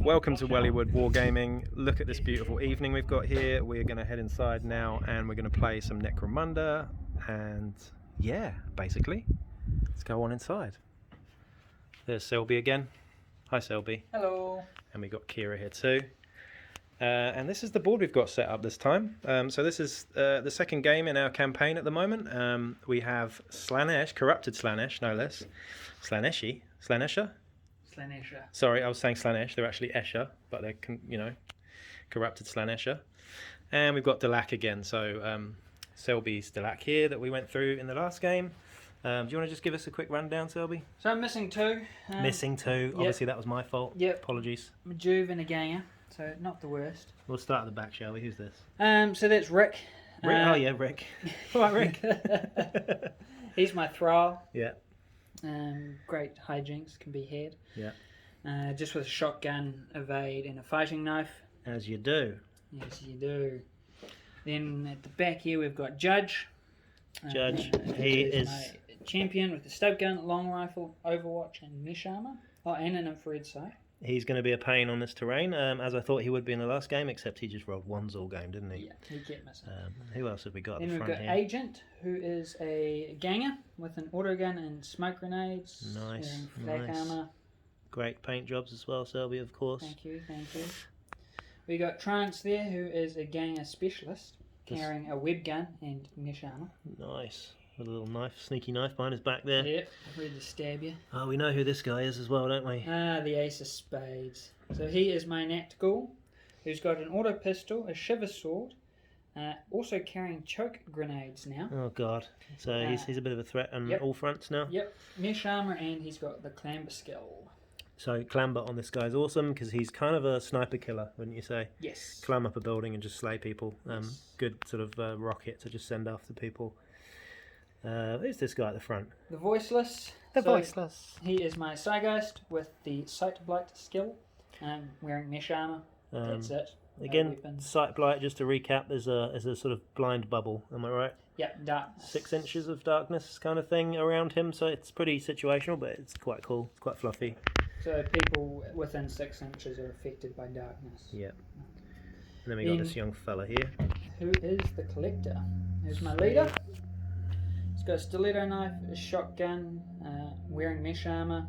Welcome to Wellywood Wargaming. Look at this beautiful evening we've got here. We're going to head inside now and we're going to play some Necromunda, and yeah, basically, let's go on inside. There's Selby again. Hi Selby. Hello. And we got Kira here too. And this is the board we've got set up this time. So this is the second game in our campaign at the moment. We have Slaanesh, corrupted Slaanesh, no less. Slaaneshi, Slaanescher? Slaanescher. Sorry, I was saying Slaanesh. They're actually Escher, but they're, corrupted Slaanescher. And we've got Delaque again. So Selby's Delaque here that we went through in the last game. Do you want to just give us a quick rundown, Selby? So I'm missing two. Missing two. Yep. Obviously, that was my fault. Yep. Apologies. A Juve and a Ganger, so not the worst. We'll start at the back, shall we? Who's this? So that's Rick. Rick? Oh yeah, Rick. All right, Rick. He's my thrall. Yeah. Great hijinks can be had. Yeah. Just with a shotgun, evade, and a fighting knife. As you do. Yes, you do. Then at the back here we've got Judge. Judge. He is my champion with the stub gun, long rifle, overwatch, and mesh armor. Oh, and an infrared sight. He's going to be a pain on this terrain, as I thought he would be in the last game, except he just rolled ones all game, didn't he? Yeah, he kept missing. Who else have we got at then the we've front got here? Agent, who is a ganger with an autogun and smoke grenades. Nice, Flak nice. armor. Great paint jobs as well, Selby, of course. Thank you, thank you. We got Trance there, who is a ganger specialist, carrying a web gun and mesh armor. Nice. With a little knife, sneaky knife behind his back there. Yep, ready to stab you. Oh, we know who this guy is as well, don't we? The Ace of Spades. So he is my Nactgul, who's got an auto pistol, a shiver sword, also carrying choke grenades now. Oh God! So he's a bit of a threat on all fronts now. Yep, mesh armor, and he's got the clamber skill. So clamber on this guy's awesome because he's kind of a sniper killer, wouldn't you say? Yes. Climb up a building and just slay people. Yes. Good sort of rocket to just send after people. Who's this guy at the front? The Voiceless. Voiceless. He is my Psygeist with the Sight Blight skill, wearing mesh armor. That's it. Again, Sight Blight, just to recap, is a sort of blind bubble, am I right? Yep, darkness. 6 inches of darkness kind of thing around him, so it's pretty situational, but it's quite cool. It's quite fluffy. So people within 6 inches are affected by darkness. Yep. And then we got this young fella here. Who is the Collector? Who's my leader? He's got a stiletto knife, a shotgun, wearing mesh armor,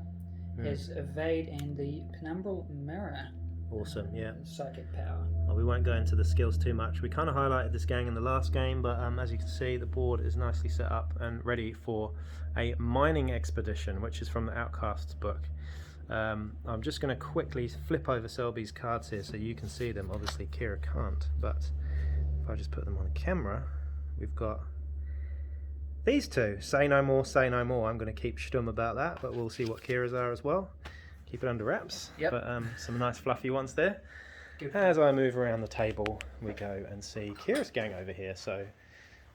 his evade, and the penumbral mirror. Awesome, yeah. Psychic power. Well, we won't go into the skills too much. We kind of highlighted this gang in the last game, but as you can see, the board is nicely set up and ready for a mining expedition, which is from the Outcasts book. I'm just going to quickly flip over Selby's cards here so you can see them. Obviously, Kira can't, but if I just put them on camera, we've got these two. Say no more, say no more. I'm going to keep stum about that, but we'll see what Kira's are as well. Keep it under wraps. Yep. But some nice fluffy ones there. Good. As I move around the table, we go and see Kira's gang over here. So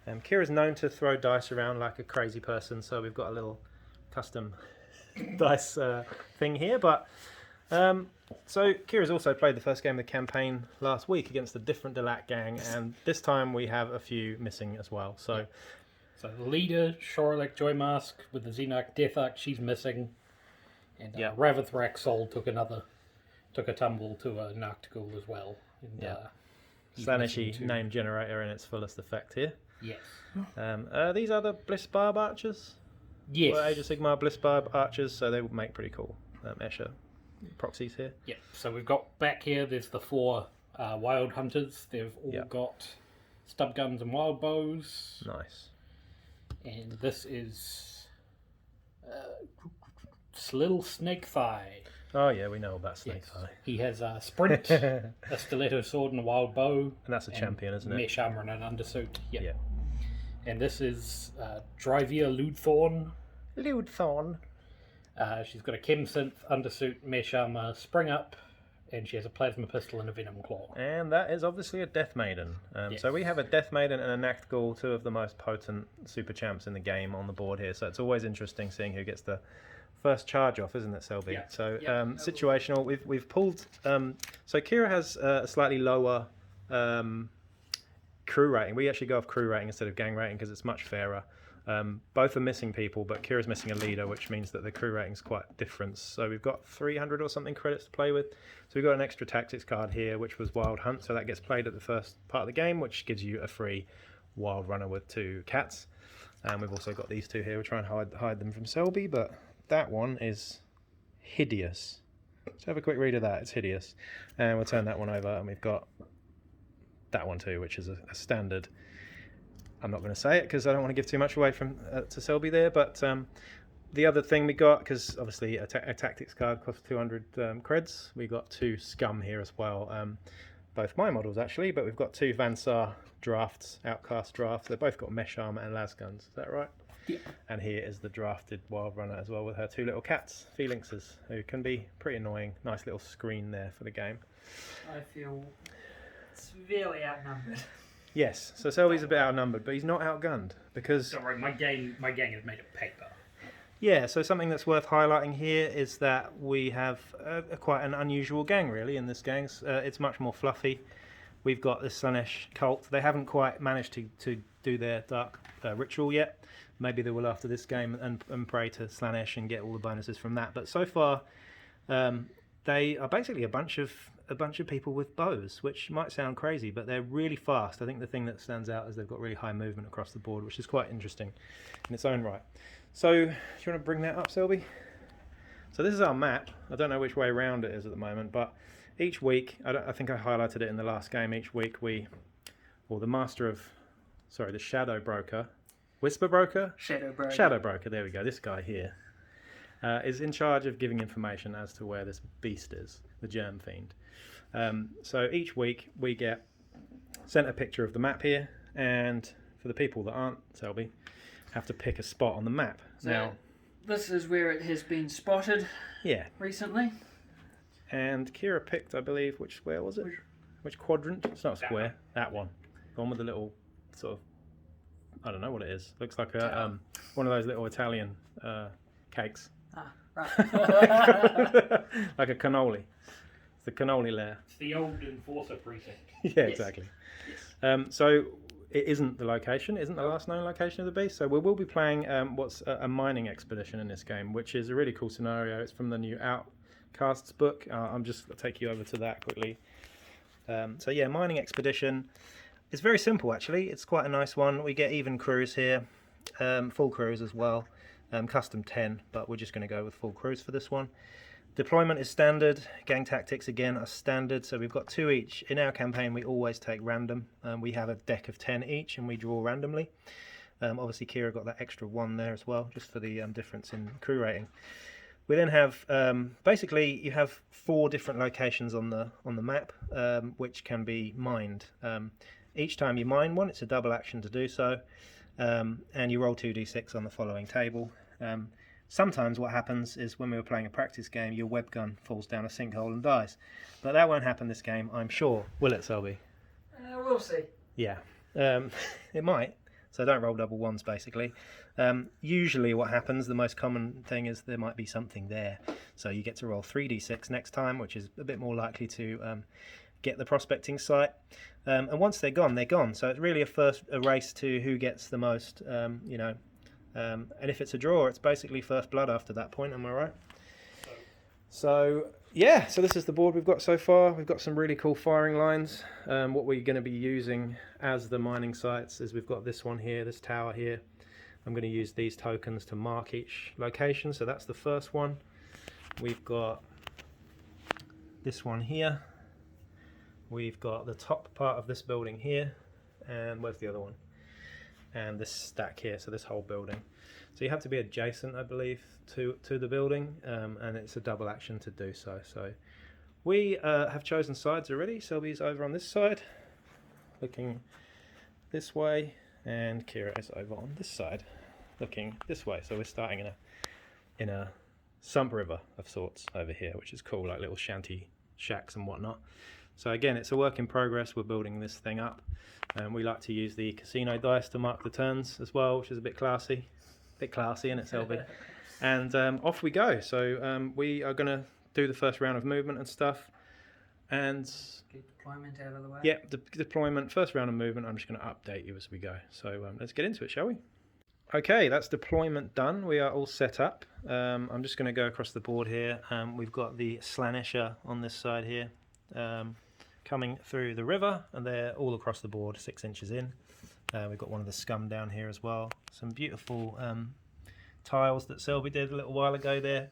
Kira's known to throw dice around like a crazy person, so we've got a little custom dice thing here. But so Kira's also played the first game of the campaign last week against a different Delaque gang, and this time we have a few missing as well. So. So the leader, Shorlik Joymask with the Xenarch Deatharch, she's missing. And Ravithrak Sol took a tumble to a Noctigul as well. And, slaaneshi name generator in its fullest effect here. Yes. These are the Bliss Barb archers? Yes. Well, Age of Sigmar Bliss Barb archers, so they would make pretty cool Escher proxies here. Yeah, so we've got back here, there's the 4 wild hunters. They've all got stub guns and wild bows. Nice. And this is Little Snake Thigh. Oh yeah, we know about Snake Thigh. He has a sprint, a stiletto sword and a wild bow. And that's a champion, isn't it? Mesh armor and an undersuit. Yep. Yeah. And this is Drivia Ludthorn. Ludthorn. She's got a chem synth, undersuit, mesh armor, spring up, and she has a plasma pistol and a venom claw. And that is obviously a Death Maiden. So we have a Death Maiden and a Nactgul, 2 of the most potent super champs in the game on the board here. So it's always interesting seeing who gets the first charge off, isn't it, Selby? Yeah. So situational. We've pulled. So Kira has a slightly lower crew rating. We actually go off crew rating instead of gang rating because it's much fairer. Both are missing people, but Kira's missing a leader, which means that the crew rating's quite different. So we've got 300 or something credits to play with. So we've got an extra tactics card here, which was Wild Hunt. So that gets played at the first part of the game, which gives you a free Wild Runner with 2 cats. And we've also got these 2 here. We'll try and hide them from Selby, but that one is hideous. Let's have a quick read of that. It's hideous. And we'll turn that one over, and we've got that one too, which is a standard. I'm not going to say it because I don't want to give too much away from to Selby there, but the other thing we got, because obviously a tactics card costs 200 creds, we got 2 scum here as well. Both my models actually, but we've got 2 Vansar drafts, outcast drafts. They've both got mesh armor and las guns. Is that right? Yeah. And here is the drafted Wild Runner as well with her 2 little cats, Felixes, who can be pretty annoying. Nice little screen there for the game. I feel severely outnumbered. Yes, so Selby's a bit outnumbered, but he's not outgunned because... Don't worry, my gang is made of paper. Yeah, so something that's worth highlighting here is that we have quite an unusual gang, really, in this gang. It's much more fluffy. We've got the Slaanesh cult. They haven't quite managed to do their dark ritual yet. Maybe they will after this game and pray to Slaanesh and get all the bonuses from that. But so far, they are basically a bunch of people with bows, which might sound crazy, but they're really fast. I think the thing that stands out is they've got really high movement across the board, which is quite interesting in its own right. So, do you want to bring that up, Selby? So this is our map. I don't know which way around it is at the moment, but each week, I think I highlighted it in the last game, each week the Shadow Broker, Whisper Broker? Shadow Broker, there we go, this guy here, is in charge of giving information as to where this beast is, the Germ Fiend. So each week we get sent a picture of the map here, and for the people that aren't Selby, have to pick a spot on the map. So now, this is where it has been spotted. Yeah. Recently. And Kira picked, I believe, which square was it? Which quadrant? It's not a square. That one. The one with the little sort of, I don't know what it is. Looks like a one of those little Italian cakes. Ah, right. Like a cannoli. It's the cannoli layer. It's the old Enforcer precinct. Yeah, exactly. Yes. So it isn't the location, isn't the last known location of the beast. So we will be playing what's a mining expedition in this game, which is a really cool scenario. It's from the new Outcasts book. I'm just going to take you over to that quickly. So yeah, mining expedition. It's very simple actually. It's quite a nice one. We get even crews here, full crews as well. Custom 10, but we're just going to go with full crews for this one. Deployment is standard. Gang tactics again are standard, so we've got 2 each. In our campaign we always take random. We have a deck of 10 each and we draw randomly. Obviously Kira got that extra 1 there as well, just for the difference in crew rating. We then have, basically you have 4 different locations on the map, which can be mined. Each time you mine one, it's a double action to do so, and you roll 2d6 on the following table. Sometimes what happens is when we were playing a practice game, your web gun falls down a sinkhole and dies. But that won't happen this game, I'm sure. Will it, Selby? We'll see. Yeah, it might. So don't roll double ones, basically. Usually what happens, the most common thing is there might be something there. So you get to roll 3d6 next time, which is a bit more likely to get the prospecting site. And once they're gone, they're gone. So it's really a race to who gets the most, and if it's a draw, it's basically first blood after that point, am I right? So yeah, so this is the board we've got so far. We've got some really cool firing lines. What we're going to be using as the mining sites is we've got this one here, this tower here. I'm going to use these tokens to mark each location, so that's the first one. We've got this one here. We've got the top part of this building here, and where's the other one? And this stack here, so this whole building. So you have to be adjacent, I believe, to the building, and it's a double action to do so. So we have chosen sides already. Selby's over on this side, looking this way, and Kira is over on this side, looking this way. So we're starting in a sump river of sorts over here, which is cool, like little shanty shacks and whatnot. So again, it's a work in progress. We're building this thing up. We like to use the casino dice to mark the turns as well, which is a bit classy. Bit classy in it, Selby. And off we go. So we are going to do the first round of movement and stuff. And get deployment out of the way. Yeah, the deployment, first round of movement, I'm just going to update you as we go. So let's get into it, shall we? Okay, that's deployment done. We are all set up. I'm just going to go across the board here. We've got the Slaanescher on this side here, coming through the river, and they're all across the board, 6 inches in. We've got one of the scum down here as well. Some beautiful tiles that Selby did a little while ago there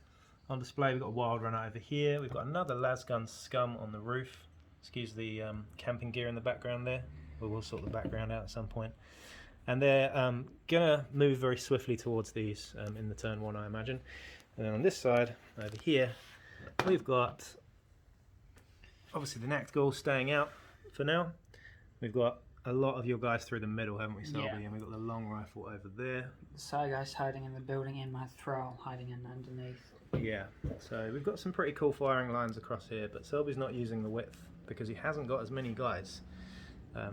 on display. We've got a wild runner over here. We've got another lasgun scum on the roof. Excuse the camping gear in the background there. We'll sort the background out at some point. And they're going to move very swiftly towards these in the turn 1, I imagine. And then on this side, over here, we've got obviously the Nactgul staying out for now. We've got a lot of your guys through the middle, haven't we, Selby? Yeah. And we've got the long rifle over there. The side guys hiding in the building and my thrall hiding in underneath. Yeah, so we've got some pretty cool firing lines across here, but Selby's not using the width because he hasn't got as many guys.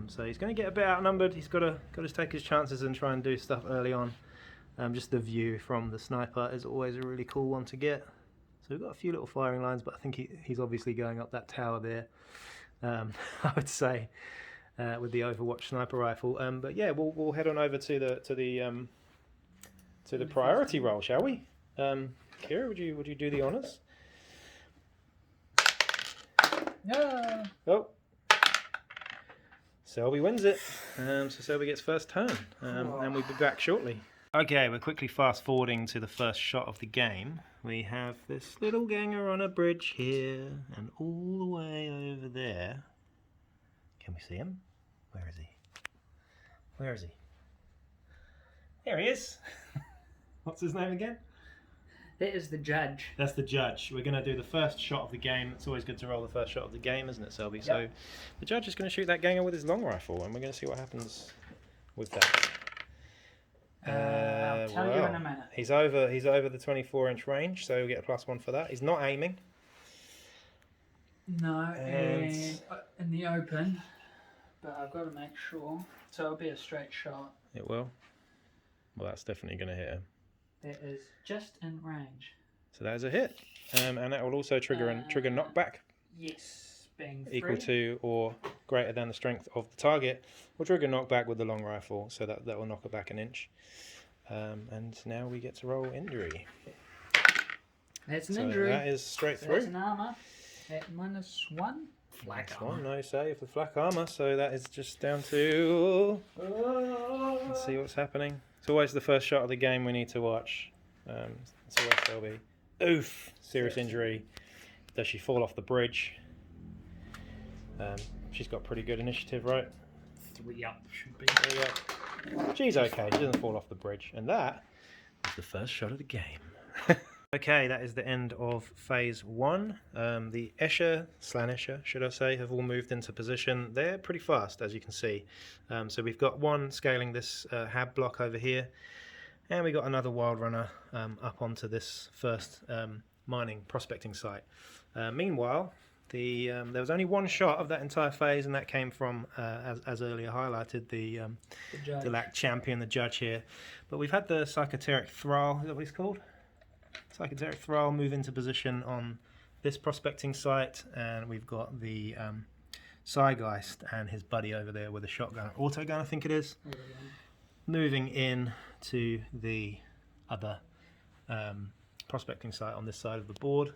So he's going to get a bit outnumbered. He's got to take his chances and try and do stuff early on. Just the view from the sniper is always a really cool one to get. So we've got a few little firing lines, but I think he's obviously going up that tower there. I would say with the Overwatch sniper rifle. But yeah, we'll head on over to the priority roll, shall we? Kira, would you do the honours? No. Oh. Selby wins it, so Selby gets first turn, and we'll be back shortly. Okay, we're quickly fast forwarding to the first shot of the game. We have this little ganger on a bridge here, and all the way over there. Can we see him? Where is he? Where is he? There he is. What's his name again? That is the judge. That's the judge. We're going to do the first shot of the game. It's always good to roll the first shot of the game, isn't it, Selby? Yep. So the judge is going to shoot that ganger with his long rifle, and we're going to see what happens with that. I'll tell you in a minute. He's over the 24-inch range, so he'll get a +1 for that. He's not aiming. No, and in the open, but I've got to make sure. So it'll be a straight shot. It will. Well, that's definitely going to hit him. It is just in range. So that is a hit, and that will also trigger knockback. Yes, being equal 3. to or greater than the strength of the target. Will trigger knockback with the long rifle, so that will knock it back an inch. And now we get to roll injury. That's an so injury. That is straight so through. That's an armor at -1. Flak That's armor. one, no save for flak armor, so that is just down to... Let's see what's happening. It's always the first shot of the game we need to watch. It's always Selby. Oof! Serious injury. Does she fall off the bridge? She's got pretty good initiative, right? 3 up should be. 3 up. She's okay, she doesn't fall off the bridge. And that is the first shot of the game. Okay, that is the end of phase 1. The Escher, Slaanescher, should I say, have all moved into position. They're pretty fast, as you can see. So we've got one scaling this hab block over here, and we got another wild runner up onto this first mining prospecting site. Meanwhile, there was only one shot of that entire phase, and that came from, as earlier highlighted, the Delaque champion, the judge here. But we've had the Psychoteric Thrall, is that what he's called? Psychoteric Thrall move into position on this prospecting site, and we've got the Psygeist and his buddy over there with a shotgun, autogun I think it is, moving in to the other prospecting site on this side of the board.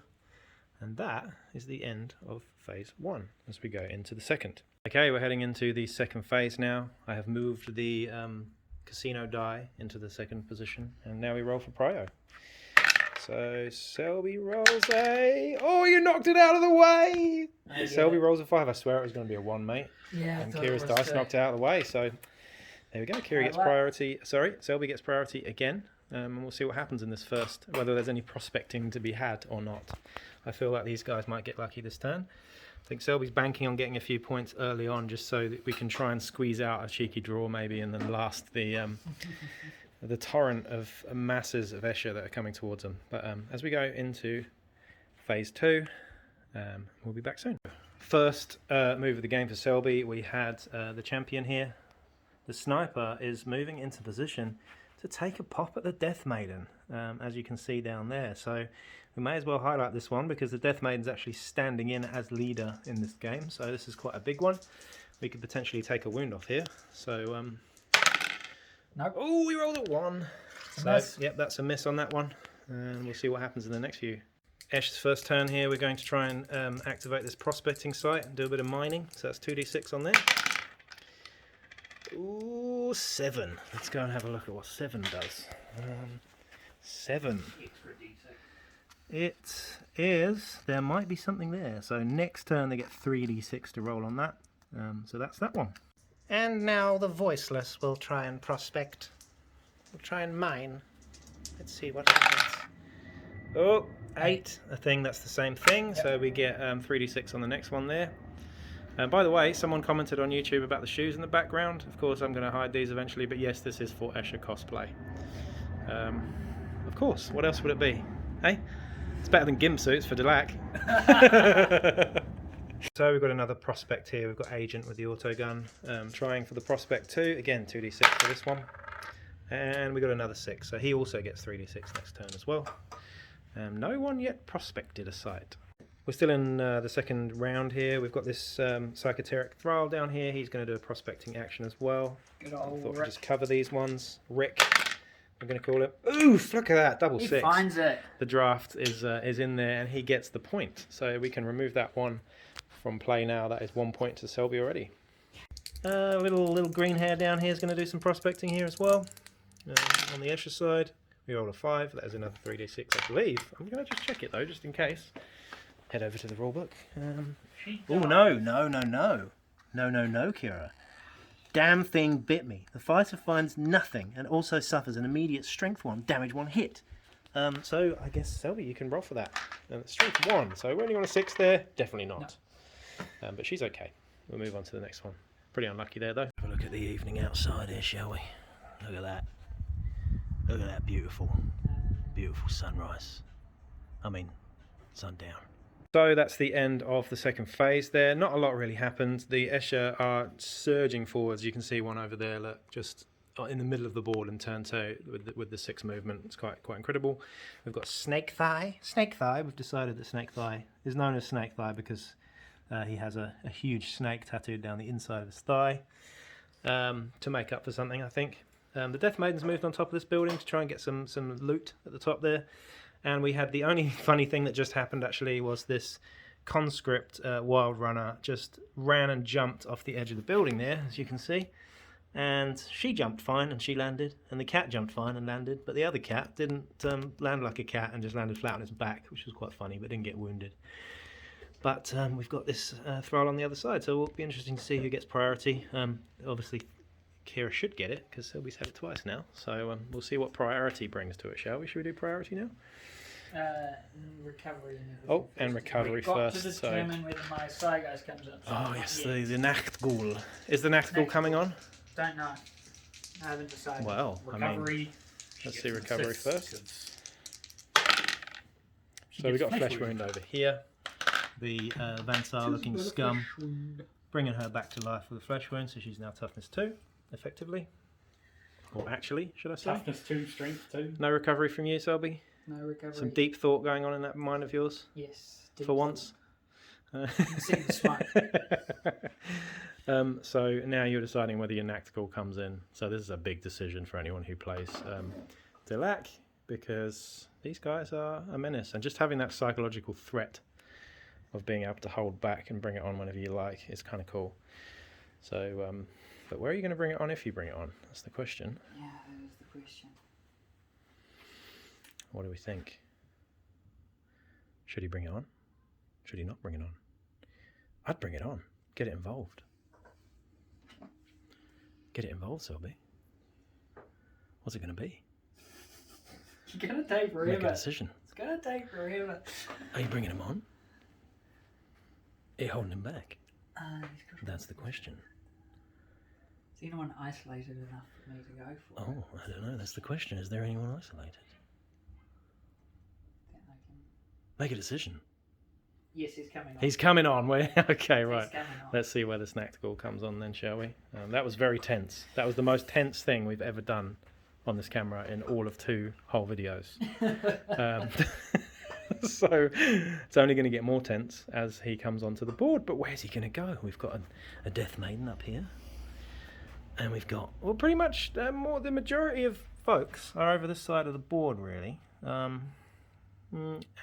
And that is the end of phase 1 as we go into the second. Okay, we're heading into the second phase now. I have moved the casino die into the second position, and now we roll for prio. So Selby rolls a... Oh, you knocked it out of the way! Selby rolls a 5. I swear it was going to be a 1, mate. Yeah, And Kira's dice knocked it out of the way. So there we go. Kira gets priority. Sorry, Selby gets priority again. And we'll see what happens in this first, whether there's any prospecting to be had or not. I feel like these guys might get lucky this turn. I think Selby's banking on getting a few points early on just so that we can try and squeeze out a cheeky draw maybe and then last the torrent of masses of Escher that are coming towards them. But as we go into phase 2, we'll be back soon. First move of the game for Selby, we had the champion here. The sniper is moving into position to take a pop at the Death Maiden, as you can see down there. So we may as well highlight this one because the Death Maiden's actually standing in as leader in this game. So this is quite a big one. We could potentially take a wound off here. So Nope. Oh, we rolled a 1. a So, miss. yep, that's a miss on that one. And we'll see what happens in the next few. Escher's first turn here, we're going to try and activate this prospecting site and do a bit of mining. So that's 2d6 on there. Ooh, 7. Let's go and have a look at what 7 does. 7. It is, there might be something there. So next turn they get 3d6 to roll on that. So that's that one. And now the voiceless will try and prospect. We'll try and mine. Let's see what happens. Oh, 8. I think that's the same thing. Yep. So we get 3d6 on the next one there. By the way, someone commented on YouTube about the shoes in the background. Of course, I'm going to hide these eventually, but yes, this is for Escher cosplay. Of course, what else would it be? Hey? It's better than gimp suits for Delaque. So we've got another prospect here. We've got Agent with the autogun. Trying for the prospect 2. Again, 2d6 for this one. And we got another 6. So he also gets 3d6 next turn as well. No one yet prospected a site. We're still in the second round here. We've got this Psychoteric Thrall down here. He's going to do a prospecting action as well. Good old I thought Rick. we'd just cover these ones. Rick, I'm going to call it. Oof, look at that, double 6. He finds it. The draft is in there and he gets the point. So we can remove that one from play now. That is 1 point to Selby already. Little green hair down here is going to do some prospecting here as well. On the Escher side, we rolled a 5. That is another 3d6, I believe. I'm going to just check it though, just in case. Head over to the rulebook. Oh no, Kira. Damn thing bit me. The fighter finds nothing and also suffers an immediate strength 1, damage 1 hit. So I guess Selby, you can roll for that. Strength 1, so we're only on a 6 there. Definitely not. No. But she's okay. We'll move on to the next one. Pretty unlucky there though. Have a look at the evening outside here, shall we? Look at that. Look at that beautiful sunrise. I mean, sundown. So that's the end of the second phase there. Not a lot really happened. The Escher are surging forwards. You can see one over there, look, just in the middle of the board and turn 2 with the 6 movement. It's quite incredible. We've got Snake Thigh. Snake Thigh, we've decided that Snake Thigh is known as Snake Thigh because he has a huge snake tattooed down the inside of his thigh to make up for something, I think. The Death Maiden's moved on top of this building to try and get some loot at the top there. And we had the only funny thing that just happened actually was this conscript wild runner just ran and jumped off the edge of the building there, as you can see. And she jumped fine and she landed, and the cat jumped fine and landed, but the other cat didn't land like a cat and just landed flat on its back, which was quite funny, but didn't get wounded. But we've got this thrall on the other side, so it'll be interesting to see who gets priority. Obviously, Kira should get it, because Selby's had it twice now. So we'll see what priority brings to it, shall we? Should we do priority now? Recovery. Oh, and recovery first. To determine whether my Saigas comes up. Oh, yes, the Nachtghoul. Is the Nachtghoul coming on? Don't know. I haven't decided. Well, recovery. I mean, let's see recovery first. So we've got a flesh wound over here. The Vansar looking scum. Bringing her back to life with a flesh wound, so she's now toughness 2, effectively. Or actually, should I say? Toughness 2, strength 2. No recovery from you, Selby? No recovery. Some deep thought going on in that mind of yours? Yes. For once? See the smoke. So now you're deciding whether your Nachtghoul comes in. So this is a big decision for anyone who plays Delaque, because these guys are a menace. And just having that psychological threat of being able to hold back and bring it on whenever you like is kind of cool. So, but where are you going to bring it on if you bring it on? That's the question. Yeah, that is the question. What do we think? Should he bring it on? Should he not bring it on? I'd bring it on. Get it involved. Get it involved, Selby. What's it going to be? It's going to take forever. Make a decision. It's going to take forever. Are you bringing him on? Are you holding him back? That's the question. Is anyone isolated enough for me to go for? Oh, I don't know. That's the question. Is there anyone isolated? Make a decision. Yes, he's coming on. He's coming on. Okay, right. He's coming on. Let's see where this Nachtghoul comes on then, shall we? That was very tense. That was the most tense thing we've ever done on this camera in all of 2 whole videos. So it's only going to get more tense as he comes onto the board. But where's he going to go? We've got a Death Maiden up here. And we've got, well, pretty much the majority of folks are over this side of the board, really. And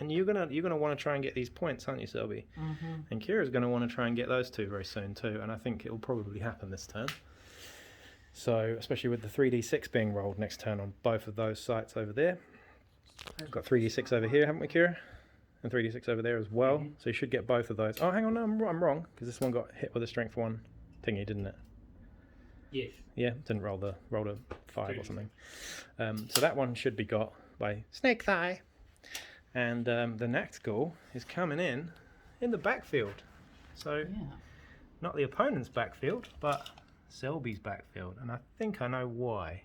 you're gonna want to try and get these points, aren't you, Selby? Mm-hmm. And Kira's going to want to try and get those two very soon too. And I think it will probably happen this turn. So, especially with the 3d6 being rolled next turn on both of those sites over there. We've got 3d6 over here, haven't we, Kira? And 3d6 over there as well. Mm-hmm. So you should get both of those. Oh, hang on, no, I'm wrong, because this one got hit with a strength 1 thingy, didn't it? Yes. Yeah, didn't roll a 5 or something. So that one should be got by Snake Thigh. And the Nactgul is coming in the backfield. So, not the opponent's backfield, but Selby's backfield. And I think I know why.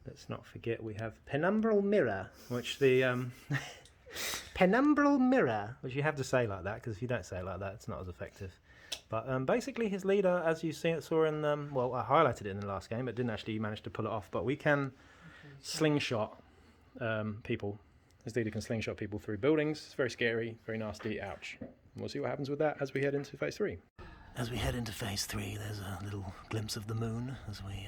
Let's not forget we have Penumbral Mirror, which the... Penumbral Mirror, which you have to say like that, because if you don't say it like that, it's not as effective. But basically his leader, as you saw in... well, I highlighted it in the last game, but didn't actually manage to pull it off. But we can slingshot people. His leader can slingshot people through buildings. It's very scary, very nasty, ouch. And we'll see what happens with that as we head into phase 3. As we head into phase 3, there's a little glimpse of the moon as we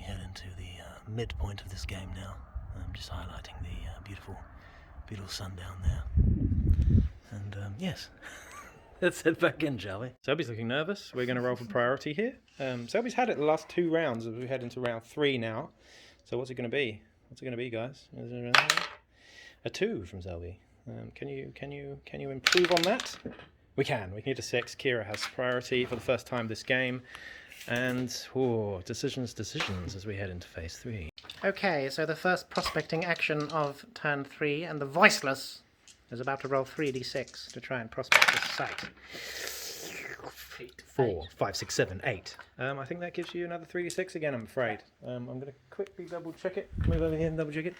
head into the midpoint of this game now. I'm just highlighting the beautiful sun down there. And yes, let's head back in, shall we? Selby's looking nervous. We're going to roll for priority here. Selby's had it the last 2 rounds as we head into round 3 now. So what's it going to be? What's it going to be, guys? A 2 from Selby. Can you improve on that? We can get a 6. Kira has priority for the first time this game. And, decisions as we head into phase 3. Okay, so the first prospecting action of turn 3, and the Voiceless is about to roll 3d6 to try and prospect this site. 4, 5, 6, 7, 8. I think that gives you another 3d6 again, I'm afraid. I'm going to quickly double check it. Move over here and double check it.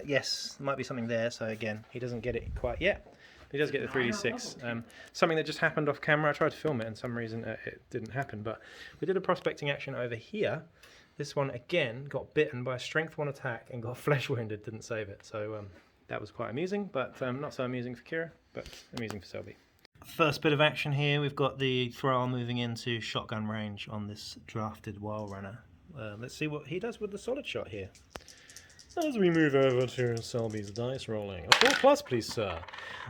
Yes, there might be something there, so again, he doesn't get it quite yet. He does get the 3d6. Something that just happened off camera. I tried to film it and some reason it didn't happen. But we did a prospecting action over here. This one, again, got bitten by a strength 1 attack and got flesh wounded. Didn't save it. So that was quite amusing, but not so amusing for Kira, but amusing for Selby. First bit of action here. We've got the Thrall moving into shotgun range on this drafted Wild Runner. Let's see what he does with the solid shot here. As we move over to Selby's dice rolling. A 4+, please, sir.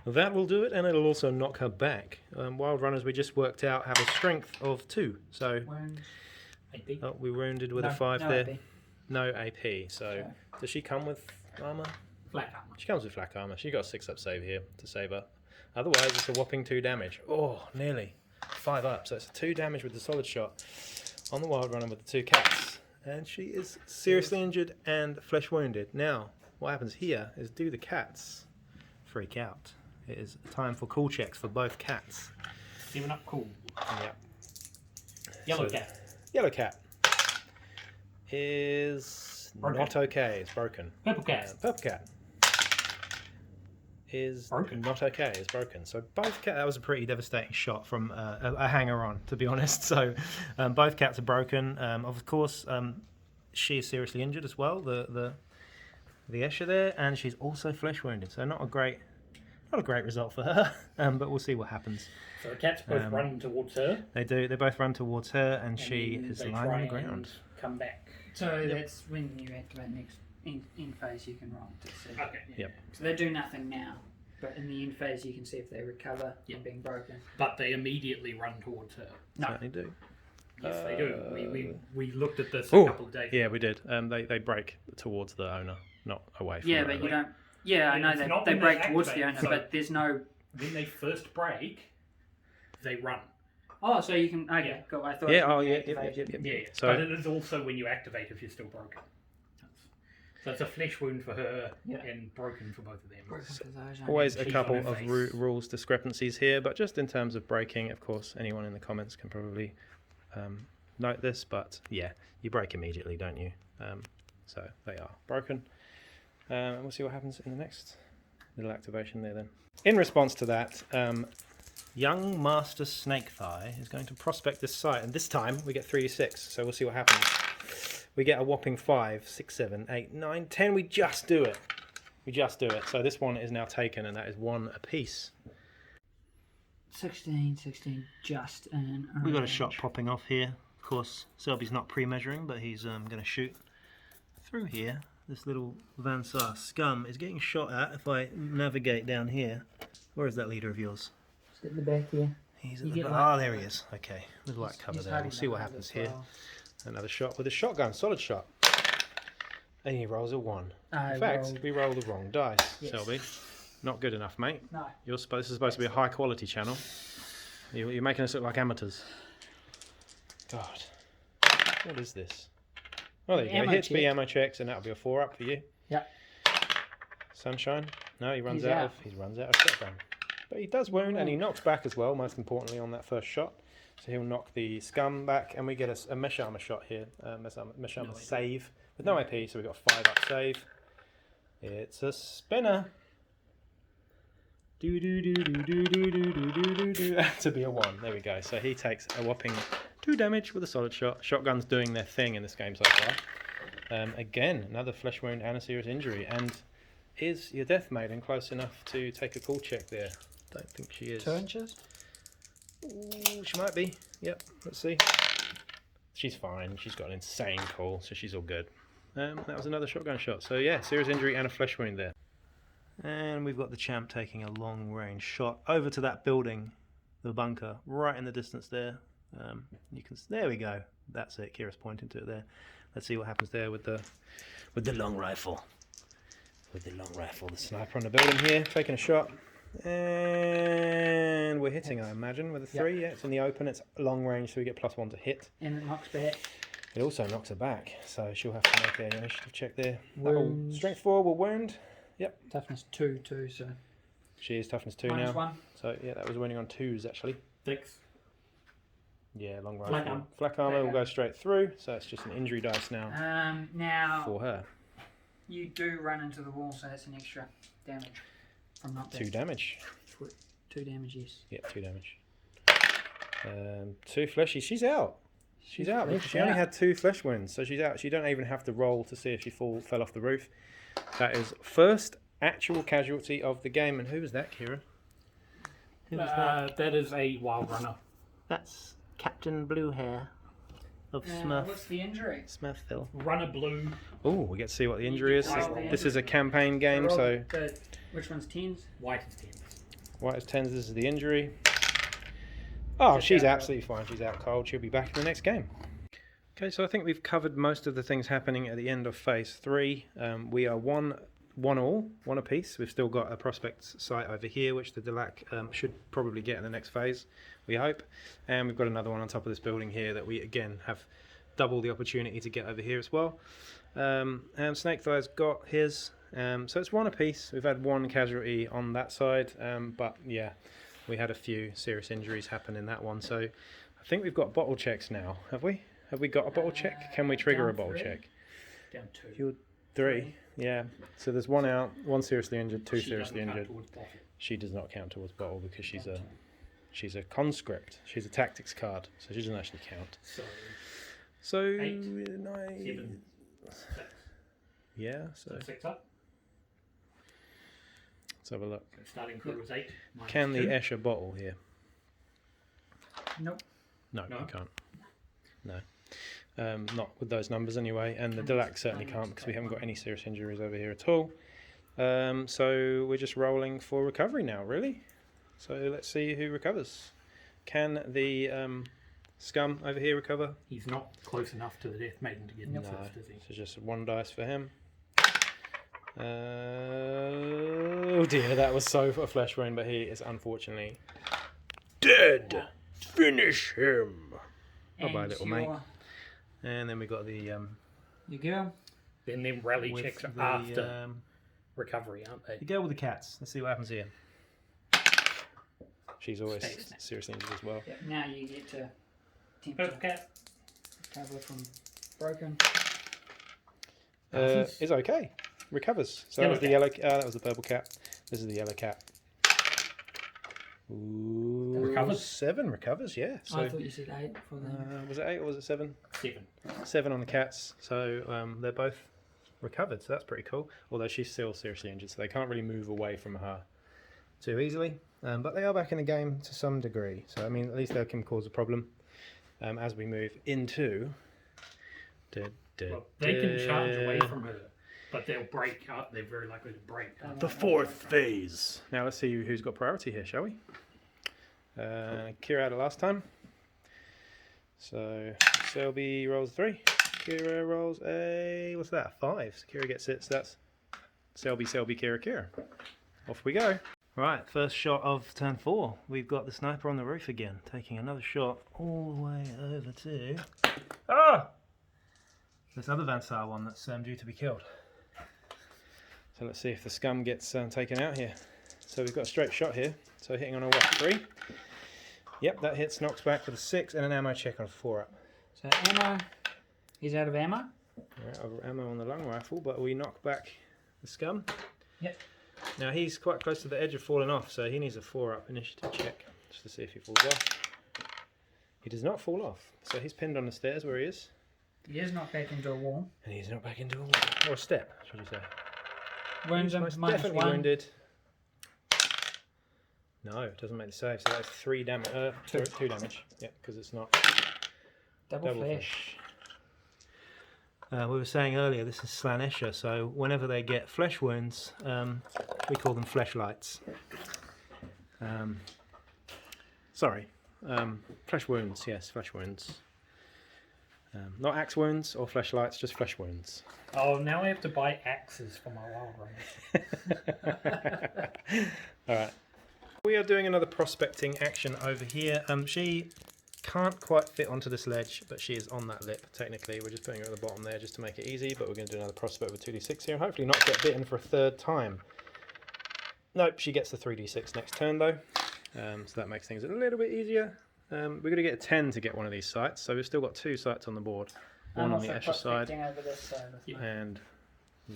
That will do it, and it'll also knock her back. Wild Runners, we just worked out, have a strength of 2. So we wounded with a 5 there. AP. No AP. So does she come with armor? Flak armor. She comes with flak armor. She got a 6-up save here to save her. Otherwise, it's a whopping 2 damage. Oh, nearly 5 up. So it's 2 damage with the solid shot on the Wild Runner with the 2 cats. And she is seriously injured and flesh wounded. Now, what happens here is do the cats freak out? It is time for cool checks for both cats. 7 up cool. Yep. Yellow cat. Yellow cat is Broken. not okay. It's broken. Purple cat. Purple cat is Broken. not okay. It's broken. So both cats. That was a pretty devastating shot from a hanger-on, to be honest. So both cats are broken. Of course, she is seriously injured as well. The Escher there, and she's also flesh wounded. So not a great result for her. But we'll see what happens. So the cats both run towards her. They do. They both run towards her, and she is they lying try on the ground. and come back. So that's when you activate next in phase. You can roll to see. Okay. Yep. So they do nothing now, but in the end phase you can see if they recover from being broken. But they immediately run towards her. No. Certainly do. Yes, they do. We looked at this a couple of days ago. Yeah, we did. They break towards the owner, not away from Yeah, the but owner. you don't. Yeah, I know It's that not they when break they towards the activate, owner, so- but there's no. When they first break, they run. Oh, so you can. Okay, Yeah. cool. I thought. Yeah, it was oh when you yeah, activate. Yeah. So- but it is also when you activate if you're still broken. So it's a flesh wound for her and broken for both of them. Broken for those, Always only. a couple of rules discrepancies here, but just in terms of breaking, of course, anyone in the comments can probably note this, but yeah, you break immediately, don't you? So they are broken. And we'll see what happens in the next little activation there then. In response to that, young Master Snakethigh is going to prospect this site, and this time we get 3d6, so we'll see what happens. We get a whopping 5, 6, 7, 8, 9, 10. We just do it. We just do it. So this one is now taken, and that is 1 apiece. 16, just in We got a range. shot popping off here. Of course, Selby's not pre-measuring, but he's going to shoot through here. This little Van Saar scum is getting shot at. If I navigate down here, where is that leader of yours? Just at the back here. He's at You the get back. light Ah, there cover. he is. Okay, with light cover He's there. We'll hiding see what behind happens as here. well. Another shot with a shotgun, solid shot. And he rolls a 1. In fact, we rolled the wrong dice, Yes. Selby. Not good enough, mate. No. This is supposed to be a high quality channel. You're making us look like amateurs. God. What is this? Oh, there you go. Ammo Hits B check. ammo checks, and that'll be a 4 up for you. Yeah. Sunshine? No, he runs He's out. He runs out of shotgun. But he does wound, and he knocks back as well, most importantly, on that first shot. So he'll knock the scum back, and we get a mesh armor shot here. Mesh armor save. With no AP, so we've got a 5 up save. It's a spinner. Do do do do do do do do do do. To be a 1. There we go. So he takes a whopping 2 damage with a solid shot. Shotgun's doing their thing in this game so far. Again, another flesh wound and a serious injury. And is your Death Maiden close enough to take a cool check there? Don't think she is. 2 inches? Ooh, she might be. Yep, let's see. She's fine. She's got an insane call, so she's all good. That was another shotgun shot. So yeah, serious injury and a flesh wound there. And we've got the champ taking a long range shot over to that building, the bunker, right in the distance there. There we go. That's it. Kira's pointing to it there. Let's see what happens there with the long rifle. With the long rifle, the sniper on the building here, taking a shot. And we're hitting, I imagine, with a 3. Yeah, it's in the open. It's long range, so we get +1 to hit. And it knocks back. It also knocks her back, so she'll have to make an initiative check there. Wounds. Strength 4 will wound. Yep. Toughness 2 too, so. She is toughness 2 now. -1. So yeah, that was winning on 2s actually. 6. Yeah, long Flak rifle. armor. Flak armor will go straight through, so it's just an injury dice now Now, for her. you do run into the wall, so that's an extra damage from knockback. 2 damage. 2 damage, yes. Yep, 2 damage. 2 fleshy. She's out. She's out because she only out. had 2 flesh wounds, so she's out. She don't even have to roll to see if she fell off the roof. That is first actual casualty of the game. And who was that, Kira? Who was that? That is a wild runner. That's Captain Blue Hair of What's the injury? Smurfville. Runner blue. Oh, we get to see what the injury is. roll the This is a campaign game, so Which one's 10s? White is 10. white is 10s. This is the injury. Oh, Just she's out absolutely fine. She's out cold. She'll be back in the next game. Okay, so I think we've covered most of the things happening at the end of phase 3. We are one apiece. We've still got a prospect site over here, which the Delaque should probably get in the next phase, we hope. And we've got another one on top of this building here that we, again, have double the opportunity to get over here as well. And Snake Thigh's got his. So it's 1 apiece. We've had 1 casualty on that side. But, yeah, we had a few serious injuries happen in that one. So I think we've got bottle checks now, have we? Have we got a bottle check? Can we trigger a down bottle 3. check? Down 2. You're 3, yeah. So there's 1 out, 1 seriously injured, 2 She seriously doesn't count injured. towards bottle. She does not count towards bottle because she's a conscript. She's a tactics card, so she doesn't actually count. So, So 8, 9, 7, 6. yeah. So 6 up. let's have a look. So starting crew was 8. Can the -2. Escher bottle here? Nope. No, No. you can't. No. Not with those numbers anyway, and the Delaque certainly can't because we haven't got any serious injuries over here at all. So we're just rolling for recovery now, really. So let's see who recovers. Can the scum over here recover? He's not close enough to the Death Maiden to get in No. first, is he? So just 1 dice for him. Oh dear, that was so a flesh wound, but he is unfortunately dead. Finish him. Bye-bye, little mate. And then we got the You go. Then them rally with checks are the, after recovery, aren't they? the girl with the cats. Let's see what happens here. She's always Snakes. seriously injured as well. Yep, now you get to Purple cat. recover from broken. Is okay. Recovers. So that was the yellow. That was the purple cat. This is the yellow cat. Ooh, Recovers? 7 recovers. Yeah. So I thought you said 8 for them. was it 8 or was it 7? 7. 7 on the cats. So they're both recovered. So that's pretty cool. Although she's still seriously injured, so they can't really move away from her too easily. But they are back in the game to some degree. So, I mean, at least they can cause a problem as we move into... Well, they can charge away from her, but they'll break up. They're very likely to break up. The fourth phase. Now let's see who's got priority here, shall we? Kira had it last time. So Selby rolls 3. Kira rolls a... what's that? 5. So Kira gets it. So that's Selby, Kira. Off we go. Right, first shot of turn 4. We've got the sniper on the roof again, taking another shot all the way over to... ah! This other Vansar one that's due to be killed. So let's see if the scum gets taken out here. So we've got a straight shot here. So hitting on a what, 3? Yep, that hits, knocks back with a 6 and an ammo check on a 4-up. So ammo, he's out of ammo. Alright, I've got ammo on the long rifle, but we knock back the scum. Yep. Now he's quite close to the edge of falling off, so he needs a 4-up initiative check just to see if he falls off. He does not fall off, so he's pinned on the stairs where he is. He is knocked back into a wall. And he's not back into a wall. Or a step, should you say. Wounds him, Most -1. definitely wounded. No, it doesn't make the save, so that's 3 damage. 2 damage. Yeah, because it's not Double flesh. We were saying earlier, this is Slaanescher, so whenever they get flesh wounds, we call them fleshlights. Flesh wounds, yes, flesh wounds. Not axe wounds or fleshlights, just flesh wounds. Oh, now I have to buy axes for my wild range. Alright. We are doing another prospecting action over here. She can't quite fit onto this ledge, but she is on that lip, technically. We're just putting her at the bottom there just to make it easy, but we're going to do another prospect with 2d6 here, and hopefully not get bitten for a 3rd time. Nope, she gets the 3d6 next turn, though. So that makes things a little bit easier. We're going to get a 10 to get one of these sites, so we've still got 2 sites on the board. One on the Escher side, over this side. and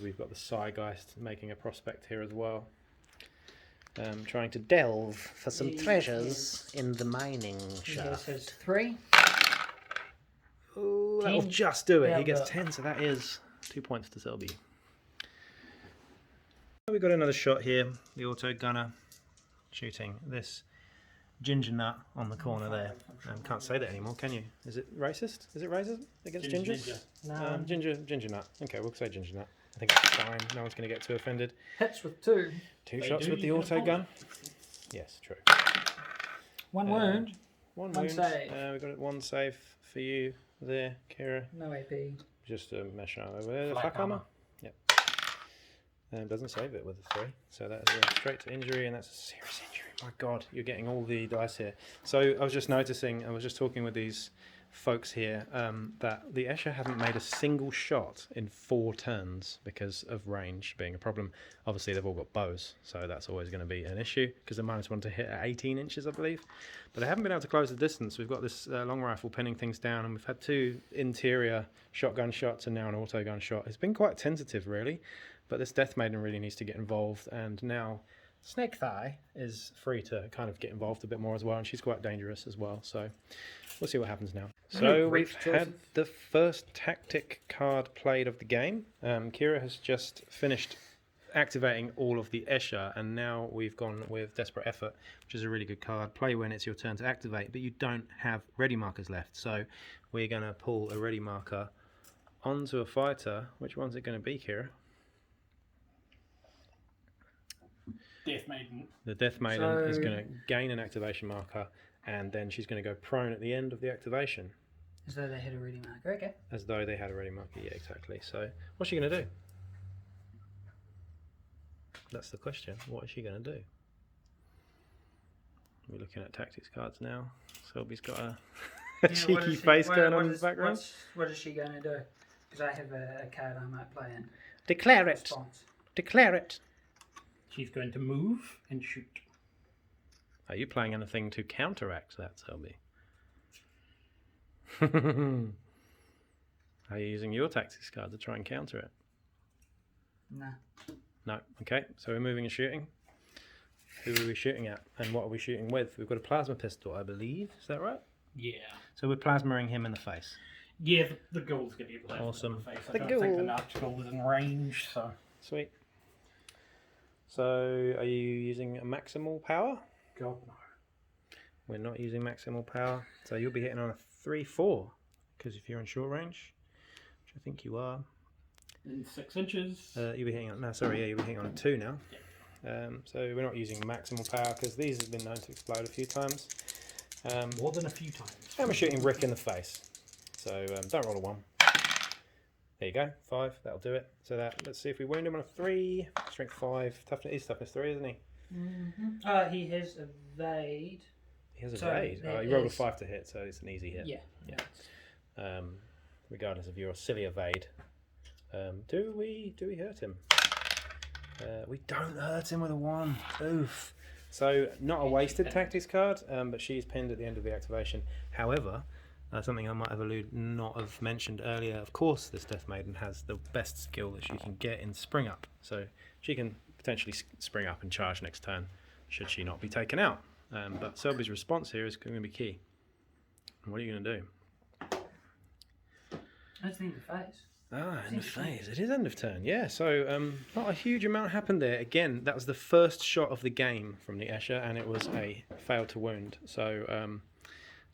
we've got the Psygeist making a prospect here as well. Trying to delve for some treasures in the mining shaft. He has 3. Oh, that'll just do it. Yeah, He gets but- 10, so that is 2 points to Selby. We've got another shot here. The auto gunner shooting this ginger nut on the corner there. Can't say that anymore, can you? Is it racist? Is it racist against gingers? No. Ginger nut. Okay, we'll say ginger nut. I think it's fine. No one's going to get too offended. Hits with 2. 2 They shots do, with the you can auto afford gun. Yes, true. 1 wound. One One wound. save. We've got 1 save for you there, Kira. No AP. Just a mesh armor. The Flak flak armor. armor. Yep. Doesn't save it with a 3. So that is straight to injury, and that's a serious injury. My God, you're getting all the dice here. So I was just noticing, I was just talking with these folks here, that the Escher haven't made a single shot in 4 turns because of range being a problem. Obviously, they've all got bows, so that's always going to be an issue because they're -1 to hit at 18 inches, I believe. But they haven't been able to close the distance. We've got this long rifle pinning things down, and we've had 2 interior shotgun shots and now an auto gun shot. It's been quite tentative, really, but this Death Maiden really needs to get involved, and now Snake Thigh is free to kind of get involved a bit more as well, and she's quite dangerous as well, so we'll see what happens now. So we've had the first tactic card played of the game. Kira has just finished activating all of the Escher, and now we've gone with Desperate Effort, which is a really good card. Play when it's your turn to activate, but you don't have ready markers left, so we're going to pull a ready marker onto a fighter. Which one's it going to be, Kira? Death Maiden. The Death Maiden is going to gain an activation marker, and then she's going to go prone at the end of the activation. As though they had a ready marker. Okay. As though they had a ready marker, yeah, exactly. So, what's she going to do? That's the question. What is she going to do? We're looking at tactics cards now. Selby's got a cheeky face going on in the background. What is she going to do? Because I have a card I might play in. Declare it! Response. Declare it! She's going to move and shoot. Are you playing anything to counteract that, Selby? Are you using your tactics card to try and counter it? No. No. Okay, so we're moving and shooting. Who are we shooting at? And what are we shooting with? We've got a plasma pistol, I believe. Is that right? Yeah. So we're plasmaing him in the face. Yeah, the ghoul's going to get left Awesome. in the face. I The don't think the ghoul. Nacht ghoul is in range, so... Sweet. So, are you using a maximal power? God no. We're not using maximal power, so you'll be hitting on a 3-4, because if you're in short range, which I think you are. In 6 inches. You'll be hitting on, you'll be hitting on a 2 now. So we're not using maximal power, because these have been known to explode a few times. More than a few times. And we're shooting Rick in the face, so don't roll a 1. There you go, 5, that'll do it. So let's see if we wound him on a 3, strength 5, toughness, he's toughness 3, isn't he? Mm-hmm. He has evade. He has So evade. there You rolled a is- 5 to hit, so it's an easy hit. Yeah. Regardless of your silly evade. Do we hurt him? We don't hurt him with a 1. Oof. So not a wasted tactics card, but she's pinned at the end of the activation. However, something I might have not have mentioned earlier. Of course, this Death Maiden has the best skill that she can get in Spring Up, so she can potentially spring up and charge next turn, should she not be taken out. But Selby's response here is going to be key. What are you going to do? That's the end of phase. End of phase. It is end of turn, yeah. So not a huge amount happened there. Again, that was the first shot of the game from the Escher, and it was a fail to wound. So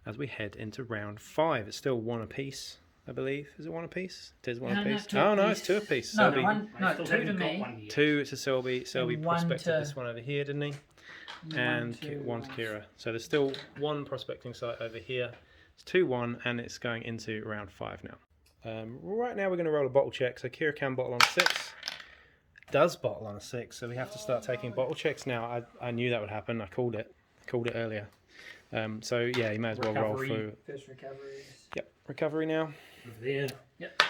as we head into round 5, it's still 1 apiece, I believe. Is it 1 apiece? It is 1 apiece. No, it's 2 apiece. No, Selby, 2 to me. 2 to Selby. Selby And 1 prospected to- this one over here, didn't he? And 1 to Kira. So there's still 1 prospecting site over here. It's 2-1, and it's going into round 5 now. Right now we're going to roll a bottle check. So Kira can bottle on a 6. Does bottle on a 6, so we have to start taking bottle checks now. I knew that would happen. I called it earlier. So yeah, you may as well roll through. First recoveries. Yep, recovery now. Over there. Yep.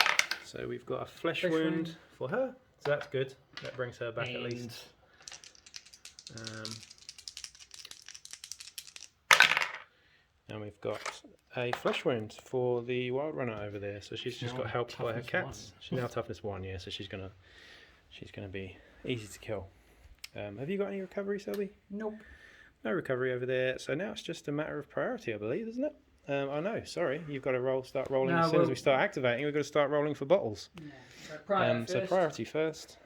So we've got a flesh wound for her. So that's good. That brings her back at least. And we've got a flesh wound for the wild runner over there. So she's just got helped by her cats. She's now toughness 1, yeah. So she's gonna be easy to kill. Have you got any recovery, Selby? Nope. No recovery over there. So now it's just a matter of priority, I believe, isn't it? Oh no, sorry. You've got to start rolling as soon as we start activating. We've got to start rolling for bottles. No. So priority first.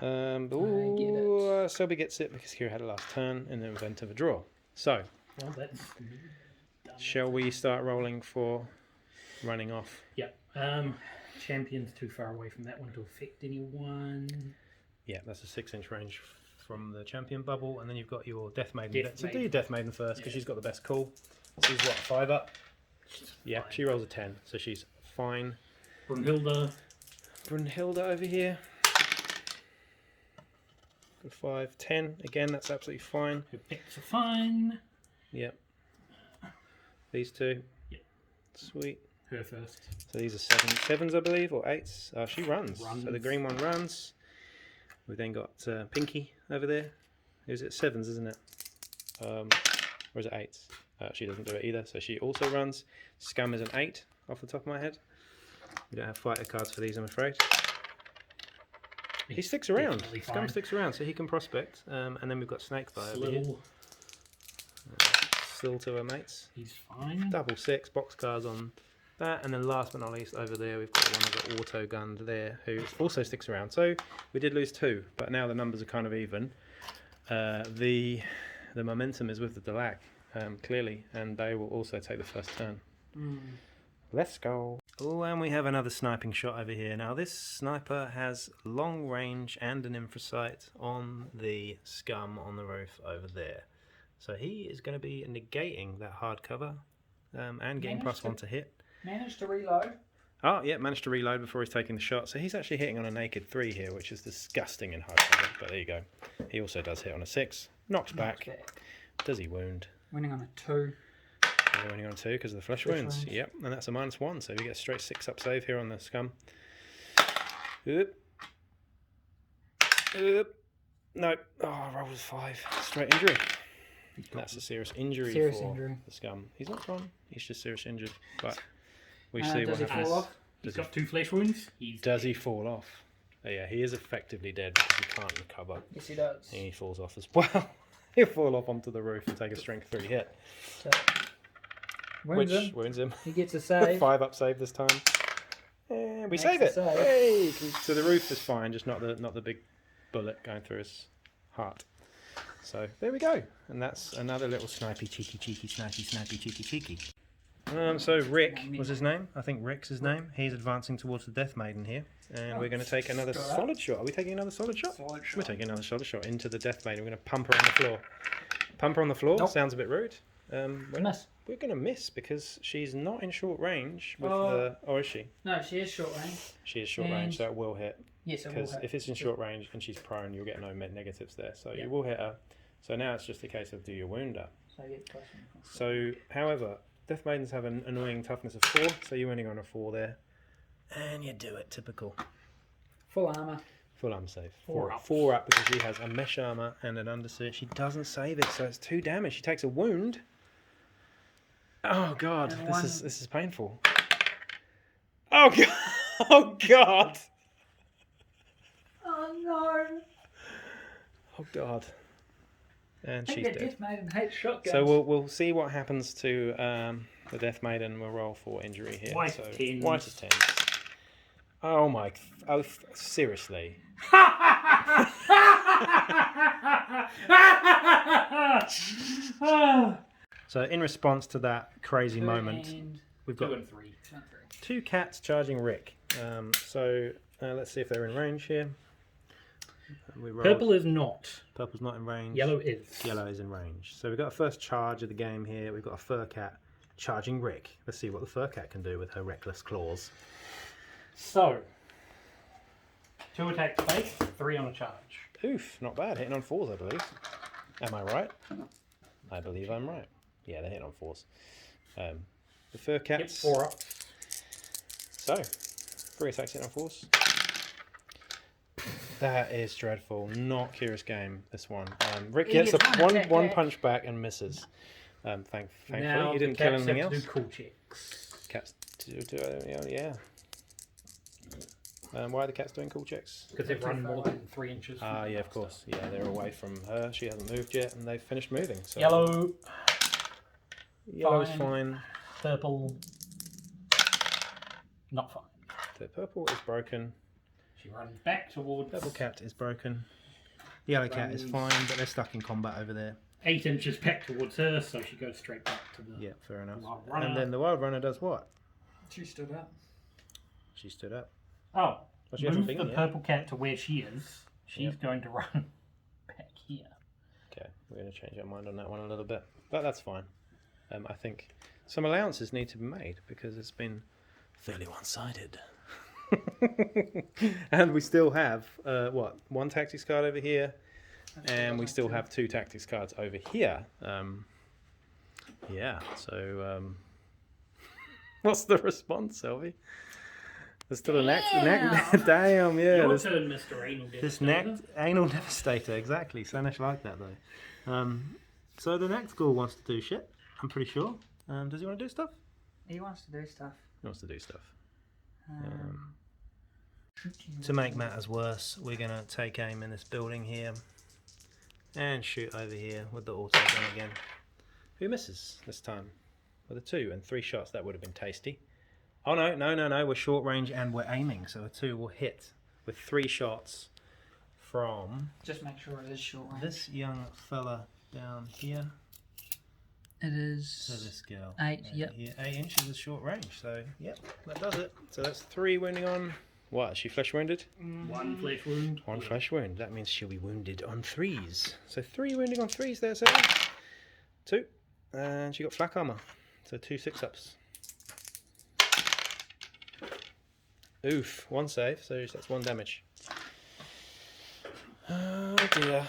Selby gets it because Kira had a last turn, and then we've entered the draw. So, Well, that's shall we start rolling for running off? yeah. Champion's too far away from that one to affect anyone. Yeah, that's a 6-inch range from the champion bubble, and then you've got your Death Maiden. So do your Death Maiden first, because she's got the best call. She's what, 5 up? Yeah, she rolls a 10, so she's fine. Brunhilde over here. Good 5, 10. Again, that's absolutely fine. Her picks are fine. Yep. These 2. Yep. Sweet. Her first. So these are 7s, I believe, or 8s. She runs. So the green one runs. We've then got Pinky over there. Is it 7s, isn't it? Or is it 8s? She doesn't do it either, so she also runs. Scum is an 8 off the top of my head. We don't have fighter cards for these, I'm afraid. He sticks around. Scum sticks around, so he can prospect. And then we've got Snakebite over here. Still to her mates. He's fine. Double 6 box cards on that, and then last but not least over there we've got one that got auto gunned there who also sticks around. So we did lose 2, but now the numbers are kind of even. The momentum is with the Delaque, clearly, and they will also take the first turn. Let's go. Oh, and we have another sniping shot over here. Now this sniper has long range and an infra sight on the Scum on the roof over there. So he is going to be negating that hard cover and getting +1 to hit. Managed to reload. Oh, yeah, managed to reload before he's taking the shot. So he's actually hitting on a naked 3 here, which is disgusting in hard cover. But there you go. He also does hit on a 6. Knocks back. Does he wound? Winning on a 2. He's winning on 2 because of the flesh wounds. Yep, and that's a -1. So we get a straight 6-up save here on the Scum. Oop. Oop. No. Oh, roll was 5. Straight injury. That's a serious injury for the Scum. He's not gone. He's just seriously injured. But we see what happens. Fall off? He's got 2 flesh wounds. Does he fall off? Oh, yeah, he is effectively dead because he can't recover. Yes, he does. And he falls off as well. He'll fall off onto the roof and take a strength 3 hit. So, wounds him. He gets a save. 5-up save this time. And we save it. Hey! So the roof is fine, just not the big bullet going through his heart. So there we go, and that's another little snipey, cheeky, snappy, cheeky. So Rick was his name. I think Rick's his name. He's advancing towards the Death Maiden here, and we're going to take another solid shot. Are we taking another solid shot? We're taking another solid shot into the Death Maiden. We're going to pump her on the floor. Pump her on the floor. Nope. Sounds a bit rude. Miss. We're going to miss because she's not in short range with the. Or is she? No, she is short range. She is short range, so it will hit. Yes, it will Because hit. if it's in short range and she's prone, you'll get no negatives there. So Yeah. you will hit her. So now it's just a case of do you wound her. So, yeah, plus one. So, however, Death Maidens have an annoying toughness of 4, so you're winning on a 4 there. And you do it, typical. Full armor. Full armor save. 4 up. 4 up because she has a mesh armor and an undersuit. She doesn't save it, so it's 2 damage. She takes a wound. Oh god, And this is painful. Oh god! Oh god! Oh no! Oh god! And I she's think the dead. Death Maiden hates shotguns. So we'll see what happens to the Death Maiden. We'll roll for injury here. White so, 10s. White is 10s. Oh my! Oh, seriously. So in response to that crazy moment, we've got 2 and 3. 2 cats charging Rick. Let's see if they're in range here. We rolled. Purple is not. Purple's not in range. Yellow is. Yellow is in range. So we've got a first charge of the game here. We've got a fur cat charging Rick. Let's see what the fur cat can do with her reckless claws. So, 2 attacks face, 3 on a charge. Oof, not bad. Hitting on 4s, I believe. Am I right? I believe I'm right. Yeah, they're hitting on 4s. The fur Yep, cats. 4 up. So, 3 attacks hitting on 4s. That is dreadful. Not Kira's game, this one. Rick He gets gets a one attack one back. punch back and misses. Thankfully, Now he didn't the kill cats anything have to else. do cool checks. Cats yeah. Why are the cats doing cool checks? Because they've run more than 3 inches. From Ah, the yeah, of master. course. Yeah, they're away from her. She hasn't moved yet, and they've finished moving. So Yellow, Yellow's fine. fine. purple, not fine. The purple is broken. She runs back towards Purple cat is broken. Yellow cat is fine, but they're stuck in combat over there. 8 inches back towards her, so she goes straight back to the. Yeah, fair enough. Wild runner. And then the wild runner does what? She stood up. She stood up. Oh, Well, she hasn't move been the yet. purple cat to where she is. She's Yep. going to run back here. Okay, we're going to change our mind on that one a little bit, but that's fine. I think some allowances need to be made because it's been fairly one-sided. And we still have, 1 tactics card over here, and we still have 2 tactics cards over here. Yeah, so what's the response, Sylvie? There's still a next. Damn, yeah. Your there's- turn, Mr. Anal This Devastator. next anal devastator, exactly. Slaanesh like that though. So the next ghoul wants to do shit. I'm pretty sure. Does he want to do stuff? He wants to do stuff. He wants to do stuff. Shooting To make matters worse, we're gonna take aim in this building here and shoot over here with the auto gun again. Who misses this time? With a 2 and 3 shots, that would have been tasty. Oh no! We're short range and we're aiming, so a 2 will hit with 3 shots from Just make sure it is short range. this young fella down here. It So is this girl. 8, over yep. here. 8 inches is short range, so yep, that does it. So that's 3 wounding on. What? Is she flesh wounded? 1 flesh wound. 1 flesh wound. That means she'll be wounded on 3s. So 3 wounding on 3s there, so 2. And she got flak armor. So 2 6-ups. Oof, 1 save, so that's 1 damage. Oh dear.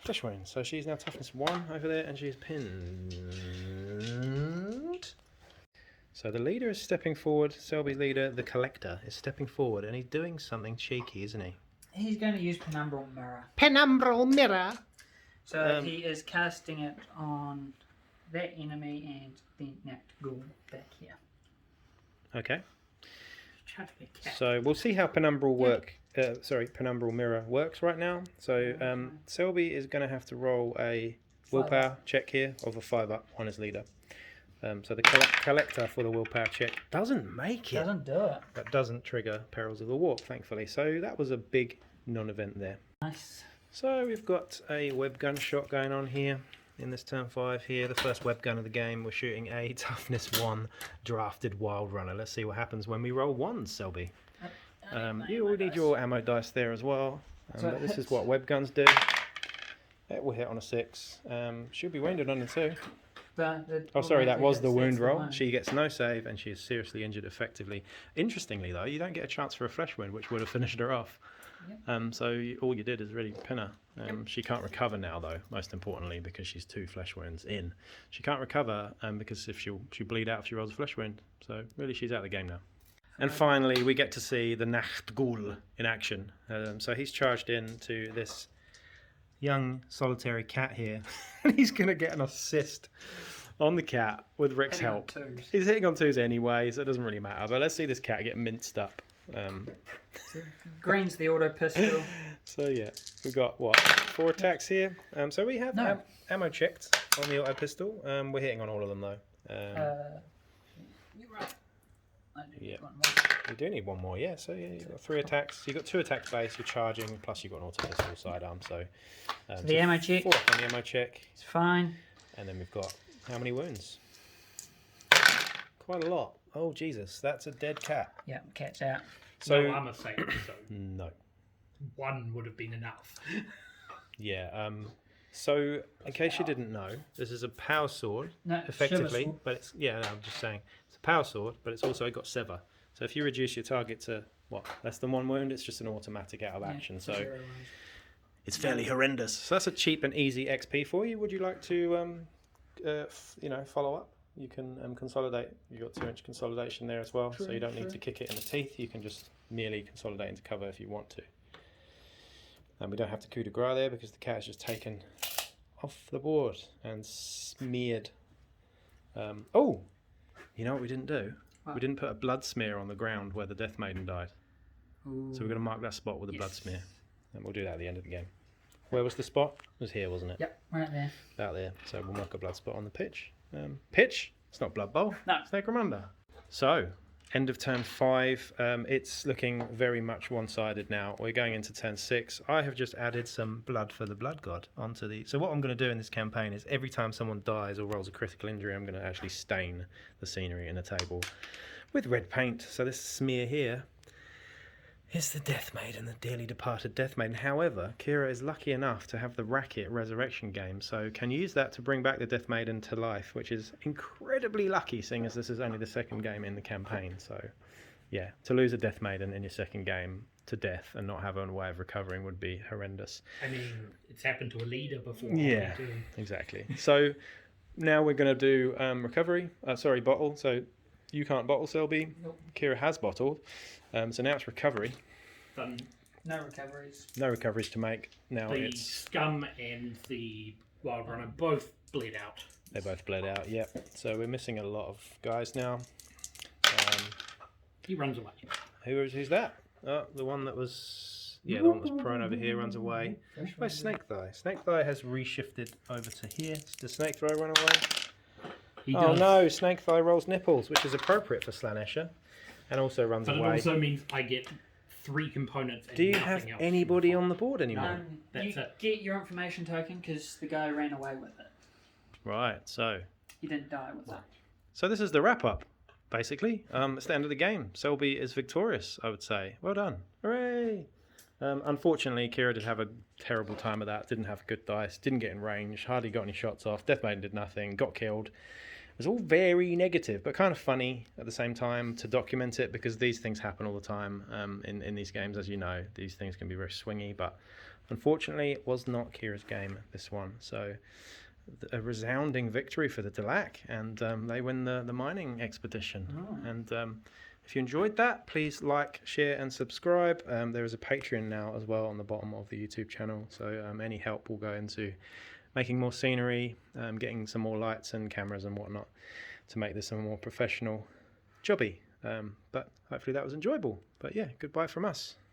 Flesh wound. So she's now toughness 1 over there, and she's pinned. So the leader is stepping forward. Selby's leader, the collector, is stepping forward, and he's doing something cheeky, isn't he? He's going to use Penumbral Mirror. Penumbral mirror. So he is casting it on that enemy and the next ghoul back here. Okay. Trying to be a cat. So we'll see how penumbral penumbral mirror works right now. So Selby is going to have to roll a willpower check here of a 5-up on his leader. So the collector for the willpower check doesn't make it. Doesn't do it. That doesn't trigger Perils of the Warp, thankfully. So that was a big non-event there. Nice. So we've got a web gun shot going on here in this turn 5 here. The first web gun of the game. We're shooting a toughness 1 drafted wild runner. Let's see what happens when we roll 1s, Selby. You will need your ammo dice there as well. But this is what web guns do. It will hit on a 6. She'll be wounded on a 2. Oh, sorry, that was the wound roll. She gets no save and she is seriously injured effectively. Interestingly, though, you don't get a chance for a flesh wound, which would have finished her off. Yep. All you did is really pin her. She can't recover now, though, most importantly, because she's 2 flesh wounds in. She can't recover because if she'll bleed out if she rolls a flesh wound. So really, she's out of the game now. And finally, we get to see the Nachtghoul in action. So he's charged in to this young solitary cat here. And he's going to get an assist on the cat with Rick's help. He's hitting on 2s anyway, so it doesn't really matter. But let's see this cat get minced up. Green's the auto pistol. So yeah, we've got what, 4 attacks here. So we have ammo checked on the auto pistol. We're hitting on all of them though. You're right. I do yeah. one more. We do need 1 more, yeah. So yeah, you've got 3 attacks. You've got 2 attacks base. You're charging, plus you've got an auto pistol sidearm. So the ammo check. 4 on the ammo check. It's fine. And then we've got how many wounds? Quite a lot. Oh Jesus, that's a dead cat. Yeah, cat's out. So no armor save, so no. 1 would have been enough. Yeah. So in case you didn't know, this is a power sword, effectively. But it's I'm just saying it's a power sword, but it's also got sever. So if you reduce your target to what, less than 1 wound, it's just an automatic out of action. So it's fairly horrendous. So that's a cheap and easy XP for you. Would you like to, follow up? You can consolidate. You've got 2-inch consolidation there as well, so you don't need to kick it in the teeth. You can just merely consolidate into cover if you want to. And we don't have to coup de grace there because the cat is just taken off the board and smeared. Oh, you know what we didn't do? What? We didn't put a blood smear on the ground where the Death Maiden died. Ooh. So we're going to mark that spot with a blood smear. And we'll do that at the end of the game. Where was the spot? It was here, wasn't it? Yep, right there. About there. So we'll mark a blood spot on the pitch. Pitch? It's not Blood Bowl. No. It's Necromunda. So, end of turn 5. It's looking very much one-sided now. We're going into turn 6. I have just added some blood for the Blood God onto the... So what I'm going to do in this campaign is every time someone dies or rolls a critical injury, I'm going to actually stain the scenery in the table with red paint. So this smear here is the Death Maiden, the dearly departed Death Maiden. However, Kira is lucky enough to have the Racket Resurrection game, so can use that to bring back the Death Maiden to life, which is incredibly lucky, seeing as this is only the 2nd game in the campaign. So, yeah, to lose a Death Maiden in your 2nd game to death and not have a way of recovering would be horrendous. I mean, it's happened to a leader before. Yeah, exactly. So now we're going to do recovery. Bottle. So you can't bottle, Selby. Nope. Kira has bottled. So now it's recovery. Done. No recoveries. No recoveries to make. Now the it's... Scum and the Wild Runner both bled out. They both bled out, yep. So we're missing a lot of guys now. He runs away. Who's that? Oh, the one that was... Yeah, the one that was prone over here runs away. Where's Snake Thigh? Snake Thigh has reshifted over to here. Does Snake Thigh run away? He oh does. No, Snake Thigh rolls nipples, which is appropriate for Slaanescher. And also runs away. But it also means I get 3 components and do you nothing have else. anybody on the board anymore? You get your information token because the guy ran away with it. Right, so... He didn't die with it. So this is the wrap-up, basically. It's the end of the game. Selby is victorious, I would say. Well done. Hooray! Unfortunately, Kira did have a terrible time of that. Didn't have good dice. Didn't get in range. Hardly got any shots off. Death Maiden did nothing. Got killed. It was all very negative, but kind of funny at the same time to document it because these things happen all the time in these games, as you know. These things can be very swingy, but unfortunately it was not Kira's game, this one. So a resounding victory for the Delaque, and they win the mining expedition. Oh. And if you enjoyed that, please like, share and subscribe. There is a Patreon now as well on the bottom of the YouTube channel, so any help will go into making more scenery, getting some more lights and cameras and whatnot to make this a more professional jobby. But hopefully that was enjoyable. But yeah, goodbye from us.